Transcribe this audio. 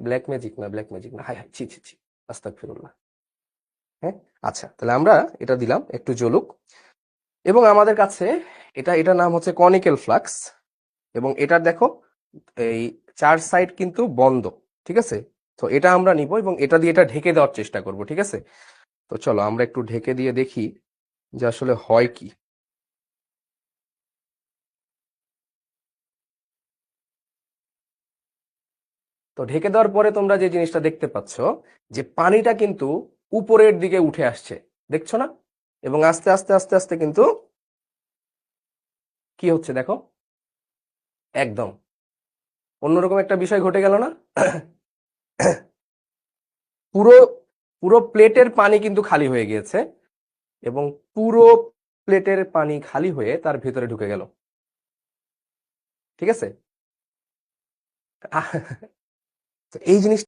Black magic না, black magic না, high high, ছি ছি ছি, আস্তাগফিরুল্লাহ। হ্যাঁ, আচ্ছা, তাহলে আমরা এটা দিলাম একটু জ্বলুক। এবং আমাদের কাছে এটার নাম হচ্ছে কনিক্যাল ফ্লাক্স। এবং এটার দেখো এই 4 সাইড কিন্তু বন্ধ, ঠিক আছে। তো এটা আমরা নিব এবং এটা দিয়ে এটা ঢেকে দেওয়ার চেষ্টা করব, ঠিক আছে। তো চলো আমরা একটু ঢেকে দিয়ে দেখি যে আসলে হয় কি। তো ঢেকে দেওয়ার পরে তোমরা যে জিনিসটা দেখতে পাচ্ছ, যে পানিটা কিন্তু উপরের দিকে উঠে আসছে, দেখছো না? এবং আস্তে আস্তে আস্তে আস্তে কিন্তু কি হচ্ছে দেখো, একদম অন্যরকম একটা বিষয় ঘটে গেল না? পুরো পুরো প্লেটের পানি কিন্তু খালি হয়ে গিয়েছে, এবং পুরো প্লেটের পানি খালি হয়ে তার ভেতরে ঢুকে গেল, ঠিক আছে। তো এই জিনিস